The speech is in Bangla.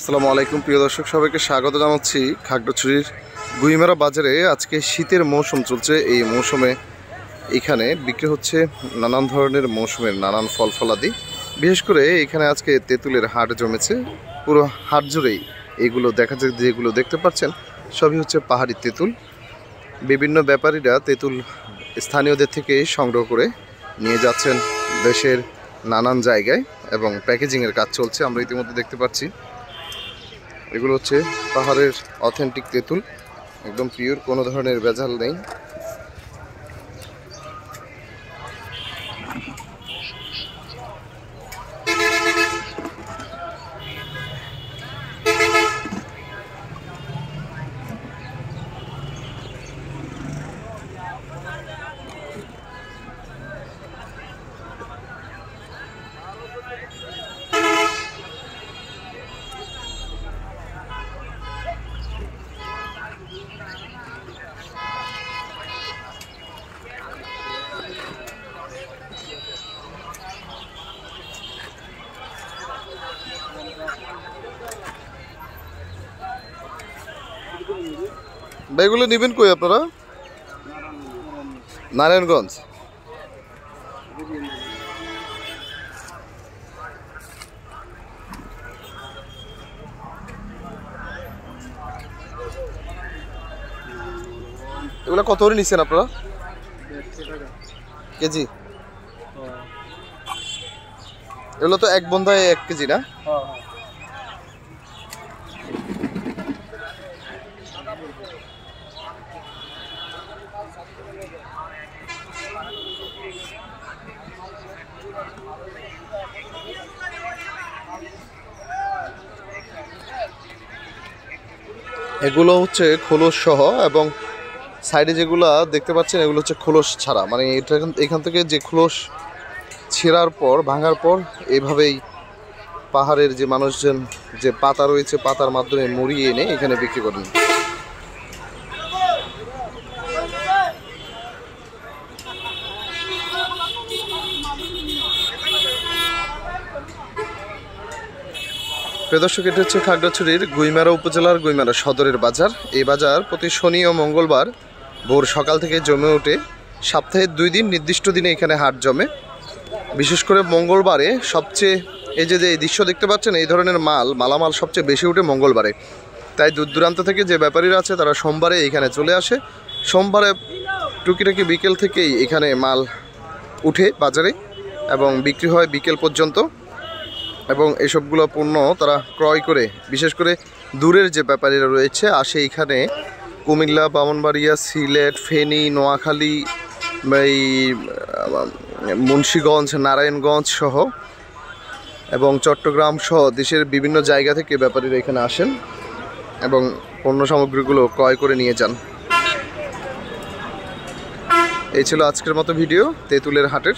আসসালামু আলাইকুম প্রিয় দর্শক, সবাইকে স্বাগত জানাচ্ছি খাগড়াছড়ির গুইমারা বাজারে। আজকে শীতের মৌসুম চলছে। এই মৌসুমে এখানে বিক্রি হচ্ছে নানান ধরনের মৌসুমের নানান ফল ফলাদি। বিশেষ করে এখানে আজকে তেঁতুলের হাট জমেছে। পুরো হাট জুড়েই এইগুলো দেখা যায়, যেগুলো দেখতে পাচ্ছেন সবই হচ্ছে পাহাড়ি তেঁতুল। বিভিন্ন ব্যাপারীরা তেঁতুল স্থানীয়দের থেকে সংগ্রহ করে নিয়ে যাচ্ছেন দেশের নানান জায়গায় এবং প্যাকেজিংয়ের কাজ চলছে। আমরা ইতিমধ্যে দেখতে পাচ্ছি এগুলো হচ্ছে পাহাড়ের অথেন্টিক তেঁতুল, একদম পিওর, কোনো ধরনের ভেজাল নেই। এগুলো নেবেন কই আপনারা? নারায়ণগঞ্জ। এগুলো কত করে নিচ্ছেন আপনারা কেজি? এগুলো তো এক বন্ধায় 1 কেজি না? এগুলো হচ্ছে খোলস সহ, এবং সাইডে যেগুলো দেখতে পাচ্ছেন এগুলো হচ্ছে খোলস ছাড়া। মানে এটা এখান থেকে যে খোলস ছেঁড়ার পর, ভাঙার পর এইভাবেই পাহাড়ের যে মানুষজন যে পাতা রয়েছে, পাতার মাধ্যমে মুড়িয়ে এনে এখানে বিক্রি করেন। দর্শক, এটা হচ্ছে খাগড়াছড়ির গুইমারা উপজেলার গুইমারা সদরের বাজার। এই বাজার প্রতি শনি ও মঙ্গলবার ভোর সকাল থেকে জমে ওঠে। সপ্তাহে 2 দিন নির্দিষ্ট দিনে এখানে হাট জমে। বিশেষ করে মঙ্গলবারে সবচেয়ে, এই যে দৃশ্য দেখতে পাচ্ছেন, এই ধরনের মালামাল সবচেয়ে বেশি উঠে মঙ্গলবারে। তাই দূর দূরান্ত থেকে যে ব্যাপারীরা আছে তারা সোমবারে এখানে চলে আসে। সোমবারে টুকিটাকি বিকেল থেকেই এখানে মাল উঠে বাজারে এবং বিক্রি হয় বিকেল পর্যন্ত। এবং এসবগুলো পণ্য তারা ক্রয় করে, বিশেষ করে দূরের যে ব্যাপারীরা রয়েছে আসে এখানে কুমিল্লা, ব্রাহ্মণবাড়িয়া, সিলেট, ফেনী, নোয়াখালী, এই মুন্সিগঞ্জ, নারায়ণগঞ্জ সহ এবং চট্টগ্রাম সহ দেশের বিভিন্ন জায়গা থেকে ব্যাপারীরা এখানে আসেন এবং পণ্য সামগ্রীগুলো ক্রয় করে নিয়ে যান। এই ছিল আজকের মতো ভিডিও তেঁতুলের হাটের।